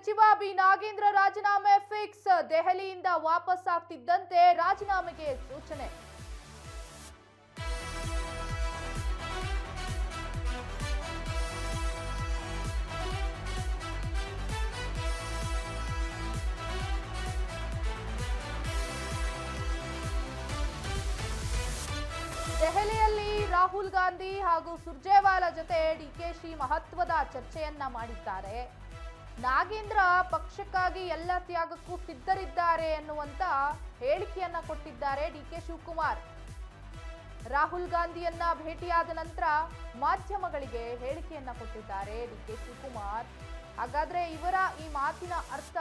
ಸಚಿವ ಬಿ ನಾಗೇಂದ್ರ ರಾಜೀನಾಮೆ ಫಿಕ್ಸ್. ದೆಹಲಿಯಿಂದ ವಾಪಸ್ ಆಗ್ತಿದ್ದಂತೆ ರಾಜೀನಾಮೆಗೆ ಸೂಚನೆ. ದೆಹಲಿಯಲ್ಲಿ ರಾಹುಲ್ ಗಾಂಧಿ ಹಾಗೂ ಸುರ್ಜೇವಾಲಾ ಜೊತೆ ಡಿಕೆಶಿ ಮಹತ್ವದ ಚರ್ಚೆಯನ್ನ ಮಾಡಿದ್ದಾರೆ. ನಾಗೇಂದ್ರ ಪಕ್ಷಕ್ಕಾಗಿ ಎಲ್ಲ ತ್ಯಾಗಕ್ಕೂ ಸಿದ್ಧರಿದ್ದಾರೆ ಎನ್ನುವಂತ ಹೇಳಿಕೆಯನ್ನ ಕೊಟ್ಟಿದ್ದಾರೆ ಡಿಕೆ ಶಿವಕುಮಾರ್. ರಾಹುಲ್ ಗಾಂಧಿಯನ್ನ ಭೇಟಿಯಾದ ನಂತರ ಮಾಧ್ಯಮಗಳಿಗೆ ಹೇಳಿಕೆಯನ್ನ ಕೊಟ್ಟಿದ್ದಾರೆ ಡಿಕೆ ಶಿವಕುಮಾರ್. ಹಾಗಾದ್ರೆ ಇವರ ಈ ಮಾತಿನ ಅರ್ಥ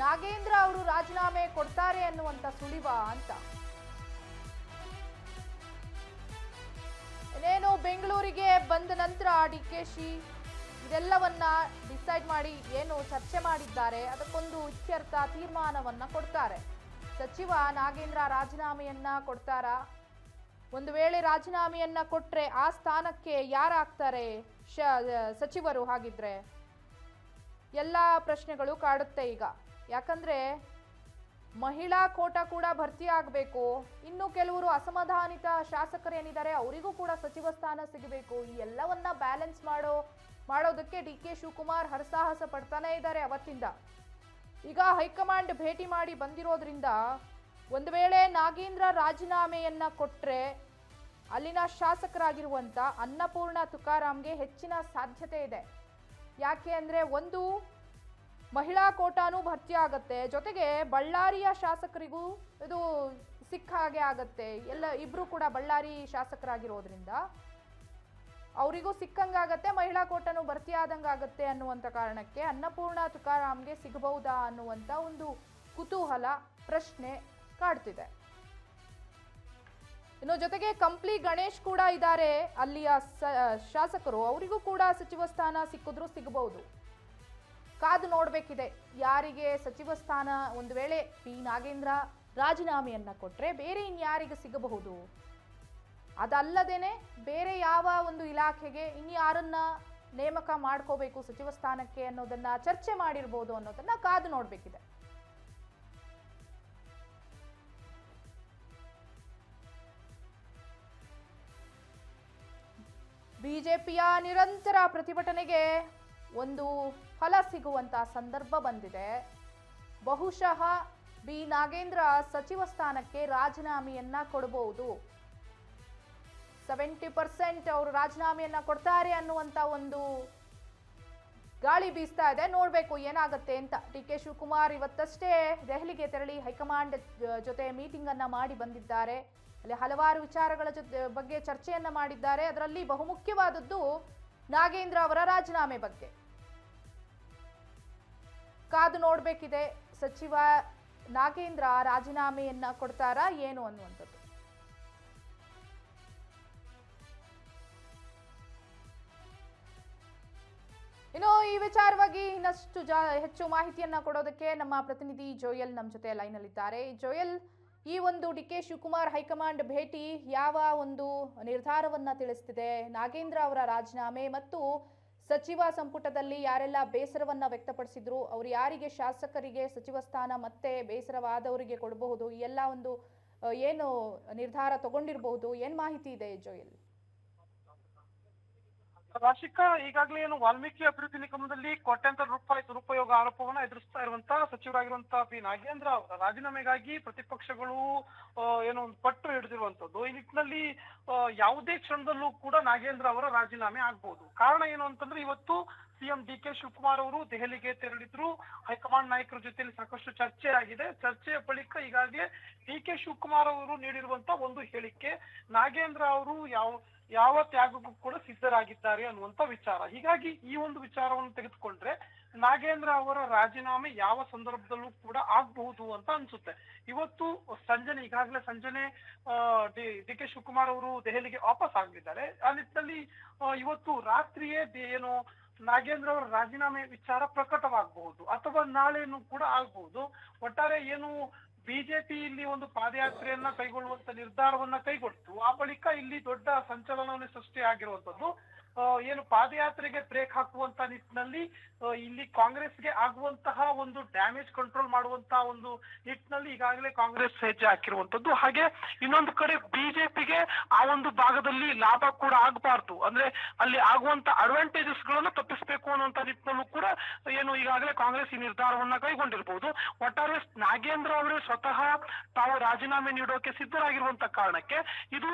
ನಾಗೇಂದ್ರ ಅವರು ರಾಜೀನಾಮೆ ಕೊಡ್ತಾರೆ ಅನ್ನುವಂತ ಸುಳಿವ ಅಂತ. ಇನ್ನೇನು ಬೆಂಗಳೂರಿಗೆ ಬಂದ ನಂತರ ಡಿಕೆಶಿ ಇದೆಲ್ಲವನ್ನ ಡಿಸೈಡ್ ಮಾಡಿ ಏನು ಚರ್ಚೆ ಮಾಡಿದ್ದಾರೆ ಅದಕ್ಕೊಂದು ಇತ್ಯರ್ಥ ತೀರ್ಮಾನವನ್ನ ಕೊಡ್ತಾರೆ. ಸಚಿವ ನಾಗೇಂದ್ರ ರಾಜೀನಾಮೆಯನ್ನ ಕೊಡ್ತಾರಾ? ಒಂದು ವೇಳೆ ರಾಜೀನಾಮೆಯನ್ನ ಕೊಟ್ರೆ ಆ ಸ್ಥಾನಕ್ಕೆ ಯಾರಾಗ್ತಾರೆ ಸಚಿವರು? ಹಾಗಿದ್ರೆ ಎಲ್ಲ ಪ್ರಶ್ನೆಗಳು ಕಾಡುತ್ತೆ ಈಗ. ಯಾಕಂದ್ರೆ ಮಹಿಳಾ ಕೋಟಾ ಕೂಡ ಭರ್ತಿ ಆಗಬೇಕು. ಇನ್ನು ಕೆಲವರು ಅಸಮಾಧಾನಿತ ಶಾಸಕರೇನಿದ್ದಾರೆ ಅವರಿಗೂ ಕೂಡ ಸಚಿವ ಸ್ಥಾನ ಸಿಗಬೇಕು. ಈ ಎಲ್ಲವನ್ನ ಬ್ಯಾಲೆನ್ಸ್ ಮಾಡೋದಕ್ಕೆ ಡಿಕೆ ಶಿವಕುಮಾರ್ ಹರಸಾಹಸ ಪಡ್ತಾನೆ ಇದ್ದಾರೆ ಅವತ್ತಿಂದ. ಈಗ ಹೈಕಮಾಂಡ್ ಭೇಟಿ ಮಾಡಿ ಬಂದಿರೋದ್ರಿಂದ ಒಂದು ವೇಳೆ ನಾಗೇಂದ್ರ ರಾಜೀನಾಮೆಯನ್ನ ಕೊಟ್ರೆ ಅಲ್ಲಿನ ಶಾಸಕರಾಗಿರುವಂತ ಅನ್ನಪೂರ್ಣ ತುಕಾರಾಮ್ಗೆ ಹೆಚ್ಚಿನ ಸಾಧ್ಯತೆ ಇದೆ. ಯಾಕೆ ಅಂದ್ರೆ ಒಂದು ಮಹಿಳಾ ಕೋಟಾನು ಭರ್ತಿ ಆಗತ್ತೆ, ಜೊತೆಗೆ ಬಳ್ಳಾರಿಯ ಶಾಸಕರಿಗೂ ಇದು ಸಿಕ್ಕ ಹಾಗೆ ಆಗತ್ತೆ. ಇಬ್ರು ಕೂಡ ಬಳ್ಳಾರಿ ಶಾಸಕರಾಗಿರೋದ್ರಿಂದ ಅವರಿಗೂ ಸಿಕ್ಕಂಗಾಗತ್ತೆ, ಮಹಿಳಾ ಕೋಟಾನು ಭರ್ತಿ ಆದಂಗಾಗತ್ತೆ ಅನ್ನುವಂಥ ಕಾರಣಕ್ಕೆ ಅನ್ನಪೂರ್ಣ ತುಕಾರಾಮ್ಗೆ ಸಿಗಬಹುದಾ ಅನ್ನುವಂಥ ಒಂದು ಕುತೂಹಲ ಪ್ರಶ್ನೆ ಕಾಡ್ತಿದೆ. ಇನ್ನು ಜೊತೆಗೆ ಕಂಪ್ಲಿ ಗಣೇಶ್ ಕೂಡ ಇದ್ದಾರೆ ಅಲ್ಲಿಯ ಶಾಸಕರು, ಅವರಿಗೂ ಕೂಡ ಸಚಿವ ಸ್ಥಾನ ಸಿಕ್ಕಿದ್ರು ಸಿಗಬಹುದು. ಕಾದು ನೋಡ್ಬೇಕಿದೆ ಯಾರಿಗೆ ಸಚಿವ ಸ್ಥಾನ. ಒಂದು ವೇಳೆ ಪಿ ನಾಗೇಂದ್ರ ರಾಜೀನಾಮೆಯನ್ನ ಕೊಟ್ರೆ ಬೇರೆ ಇನ್ಯಾರಿಗೆ ಸಿಗಬಹುದು, ಅದಲ್ಲದೇನೆ ಬೇರೆ ಯಾವ ಒಂದು ಇಲಾಖೆಗೆ ಇನ್ಯಾರನ್ನ ನೇಮಕ ಮಾಡ್ಕೋಬೇಕು ಸಚಿವ ಸ್ಥಾನಕ್ಕೆ ಅನ್ನೋದನ್ನ ಚರ್ಚೆ ಮಾಡಿರ್ಬೋದು ಅನ್ನೋದನ್ನ ಕಾದು ನೋಡ್ಬೇಕಿದೆ. ಬಿಜೆಪಿಯ ನಿರಂತರ ಪ್ರತಿಭಟನೆಗೆ ಒಂದು ಫಲ ಸಿಗುವಂತ ಸಂದರ್ಭ ಬಂದಿದೆ. ಬಹುಶಃ ಬಿ ನಾಗೇಂದ್ರ ಸಚಿವ ಸ್ಥಾನಕ್ಕೆ ರಾಜೀನಾಮೆಯನ್ನ ಕೊಡಬಹುದು. 70% ಅವರು ರಾಜೀನಾಮೆಯನ್ನ ಕೊಡ್ತಾರೆ ಅನ್ನುವಂತ ಒಂದು ಗಾಳಿ ಬೀಸ್ತಾ ಇದೆ. ನೋಡ್ಬೇಕು ಏನಾಗತ್ತೆ ಅಂತ. ಡಿಕೆ ಶಿವಕುಮಾರ್ ಇವತ್ತಷ್ಟೇ ದೆಹಲಿಗೆ ತೆರಳಿ ಹೈಕಮಾಂಡ್ ಜೊತೆ ಮೀಟಿಂಗ್ ಅನ್ನ ಮಾಡಿ ಬಂದಿದ್ದಾರೆ. ಅಲ್ಲಿ ಹಲವಾರು ವಿಚಾರಗಳ ಬಗ್ಗೆ ಚರ್ಚೆಯನ್ನ ಮಾಡಿದ್ದಾರೆ. ಅದರಲ್ಲಿ ಬಹುಮುಖ್ಯವಾದದ್ದು ನಾಗೇಂದ್ರ ಅವರ ರಾಜೀನಾಮೆ ಬಗ್ಗೆ. ಕಾದು ನೋಡ್ಬೇಕಿದೆ ಸಚಿವ ನಾಗೇಂದ್ರ ರಾಜೀನಾಮೆಯನ್ನ ಕೊಡ್ತಾರಾ ಏನು ಅನ್ನುವಂಥದ್ದು. ಇನ್ನು ಈ ವಿಚಾರವಾಗಿ ಇನ್ನಷ್ಟು ಹೆಚ್ಚು ಮಾಹಿತಿಯನ್ನ ಕೊಡೋದಕ್ಕೆ ನಮ್ಮ ಪ್ರತಿನಿಧಿ ಜೋಯಲ್ ನಮ್ಮ ಜೊತೆ ಲೈನ್ ಅಲ್ಲಿದ್ದಾರೆ. ಜೋಯಲ್, ಈ ಒಂದು ಡಿಕೆ ಶಿವಕುಮಾರ್ ಹೈಕಮಾಂಡ್ ಭೇಟಿ ಯಾವ ಒಂದು ನಿರ್ಧಾರವನ್ನ ತಿಳಿಸ್ತಿದೆ? ನಾಗೇಂದ್ರ ಅವರ ರಾಜೀನಾಮೆ ಮತ್ತು ಸಚಿವ ಸಂಪುಟದಲ್ಲಿ ಯಾರೆಲ್ಲ ಬೇಸರವನ್ನ ವ್ಯಕ್ತಪಡಿಸಿದ್ರು, ಅವರು ಯಾರಿಗೆ ಶಾಸಕರಿಗೆ ಸಚಿವ ಸ್ಥಾನ ಮತ್ತೆ ಬೇಸರವಾದವರಿಗೆ ಕೊಡಬಹುದು, ಈ ಎಲ್ಲ ಒಂದು ಏನು ನಿರ್ಧಾರ ತಗೊಂಡಿರಬಹುದು, ಏನ್ ಮಾಹಿತಿ ಇದೆ ಜೋಯಲ್? ರಾಶಿಕಾ, ಈಗಾಗಲೇ ಏನು ವಾಲ್ಮೀಕಿ ಅಭಿವೃದ್ಧಿ ನಿಗಮದಲ್ಲಿ ಕೋಟ್ಯಾಂತರ ರೂಪಾಯಿ ದುರುಪಯೋಗ ಆರೋಪವನ್ನ ಎದುರಿಸ್ತಾ ಇರುವಂತಹ ಸಚಿವರಾಗಿರುವಂತಹ ಪಿ ನಾಗೇಂದ್ರ ಅವರ ರಾಜೀನಾಮೆಗಾಗಿ ಪ್ರತಿಪಕ್ಷಗಳು ಏನೋ ಒಂದು ಪಟ್ಟು ಹಿಡಿದಿರುವಂತದ್ದು. ಈ ನಿಟ್ಟಿನಲ್ಲಿ ಯಾವುದೇ ಕ್ಷಣದಲ್ಲೂ ಕೂಡ ನಾಗೇಂದ್ರ ಅವರ ರಾಜೀನಾಮೆ ಆಗ್ಬಹುದು. ಕಾರಣ ಏನು ಅಂತಂದ್ರೆ, ಇವತ್ತು ಸಿಎಂ ಡಿಕೆ ಶಿವಕುಮಾರ್ ಅವರು ದೆಹಲಿಗೆ ತೆರಳಿದ್ರು. ಹೈಕಮಾಂಡ್ ನಾಯಕರ ಜೊತೆಯಲ್ಲಿ ಸಾಕಷ್ಟು ಚರ್ಚೆ ಆಗಿದೆ. ಚರ್ಚೆಯ ಬಳಿಕ ಈಗಾಗಲೇ ಡಿಕೆ ಶಿವಕುಮಾರ್ ಅವರು ನೀಡಿರುವಂತ ಒಂದು ಹೇಳಿಕೆ, ನಾಗೇಂದ್ರ ಅವರು ಯಾವ ತ್ಯಾಗಕ್ಕೂ ಕೂಡ ಸಿದ್ಧರಾಗಿದ್ದಾರೆ ಅನ್ನುವಂತ ವಿಚಾರ. ಹೀಗಾಗಿ ಈ ಒಂದು ವಿಚಾರವನ್ನು ತೆಗೆದುಕೊಂಡ್ರೆ ನಾಗೇಂದ್ರ ಅವರ ರಾಜೀನಾಮೆ ಯಾವ ಸಂದರ್ಭದಲ್ಲೂ ಕೂಡ ಆಗಬಹುದು ಅಂತ ಅನ್ಸುತ್ತೆ. ಇವತ್ತು ಈಗಾಗಲೇ ಸಂಜನೆ ಡಿ ಕೆ ಶಿವಕುಮಾರ್ ಅವರು ದೆಹಲಿಗೆ ವಾಪಸ್ ಆಗಲಿದ್ದಾರೆ. ಆ ನಿಟ್ಟಿನಲ್ಲಿ ಇವತ್ತು ರಾತ್ರಿಯೇ ಏನು ನಾಗೇಂದ್ರ ಅವರ ರಾಜೀನಾಮೆ ವಿಚಾರ ಪ್ರಕಟವಾಗಬಹುದು ಅಥವಾ ನಾಳೆನೂ ಕೂಡ ಆಗಬಹುದು. ಒಟ್ಟಾರೆ ಏನು ಬಿಜೆಪಿ ಇಲ್ಲಿ ಒಂದು ಪಾದಯಾತ್ರೆಯನ್ನ ಕೈಗೊಳ್ಳುವಂತ ನಿರ್ಧಾರವನ್ನ ಕೈಗೊಳ್ತು, ಆ ಬಳಿಕ ಇಲ್ಲಿ ದೊಡ್ಡ ಸಂಚಲನವನ್ನೇ ಸೃಷ್ಟಿ ಆಗಿರುವಂತದ್ದು. ಏನು ಪಾದಯಾತ್ರೆಗೆ ಬ್ರೇಕ್ ಹಾಕುವಂತ ನಿಟ್ಟಿನಲ್ಲಿ ಇಲ್ಲಿ ಕಾಂಗ್ರೆಸ್ಗೆ ಆಗುವಂತಹ ಒಂದು ಡ್ಯಾಮೇಜ್ ಕಂಟ್ರೋಲ್ ಮಾಡುವಂತಹ ಒಂದು ನಿಟ್ಟಿನಲ್ಲಿ ಈಗಾಗಲೇ ಕಾಂಗ್ರೆಸ್ ಹೆಜ್ಜೆ ಹಾಕಿರುವಂತದ್ದು. ಹಾಗೆ ಇನ್ನೊಂದು ಕಡೆ ಬಿಜೆಪಿಗೆ ಆ ಒಂದು ಭಾಗದಲ್ಲಿ ಲಾಭ ಕೂಡ ಆಗಬಾರ್ದು, ಅಂದ್ರೆ ಅಲ್ಲಿ ಆಗುವಂತ ಅಡ್ವಾಂಟೇಜಸ್ ಗಳನ್ನು ತಪ್ಪಿಸಬೇಕು ಅನ್ನುವಂತ ನಿಟ್ಟಿನಲ್ಲೂ ಕೂಡ ಏನು ಈಗಾಗಲೇ ಕಾಂಗ್ರೆಸ್ ಈ ನಿರ್ಧಾರವನ್ನ ಕೈಗೊಂಡಿರಬಹುದು. ಒಟ್ಟಾರೆ ನಾಗೇಂದ್ರ ಅವರೇ ಸ್ವತಃ ತಾವು ರಾಜೀನಾಮೆ ನೀಡೋಕೆ ಸಿದ್ಧರಾಗಿರುವಂತ ಕಾರಣಕ್ಕೆ ಇದು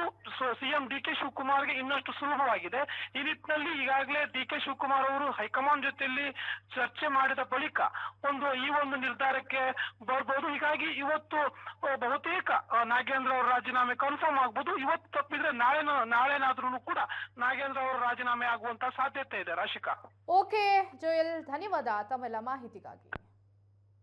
ಸಿಎಂ ಡಿ ಕೆ ಶಿವಕುಮಾರ್ಗೆ ಇನ್ನಷ್ಟು ಸುಲಭವಾಗಿದೆ. ಈ ನಿಟ್ಟಿನಲ್ಲಿ ಈಗಾಗಲೇ ಡಿ ಕೆ ಶಿವಕುಮಾರ್ ಅವರು ಹೈಕಮಾಂಡ್ ಜೊತೆಯಲ್ಲಿ ಚರ್ಚೆ ಮಾಡಿದ ಬಳಿಕ ಈ ಒಂದು ನಿರ್ಧಾರಕ್ಕೆ ಬರ್ಬೋದು. ಹೀಗಾಗಿ ಇವತ್ತು ಬಹುತೇಕ ನಾಗೇಂದ್ರ ಅವರ ರಾಜೀನಾಮೆ ಕನ್ಫರ್ಮ್ ಆಗ್ಬೋದು. ಇವತ್ತು ತಪ್ಪಿದ್ರೆ ನಾಳೆನಾದ್ರೂ ಕೂಡ ನಾಗೇಂದ್ರ ಅವರ ರಾಜೀನಾಮೆ ಆಗುವಂತ ಸಾಧ್ಯತೆ ಇದೆ. ರಾಶಿಕಾ. ಓಕೆ ಜೋಯಲ್, ಧನ್ಯವಾದ ತಮ್ಮೆಲ್ಲ ಮಾಹಿತಿಗಾಗಿ.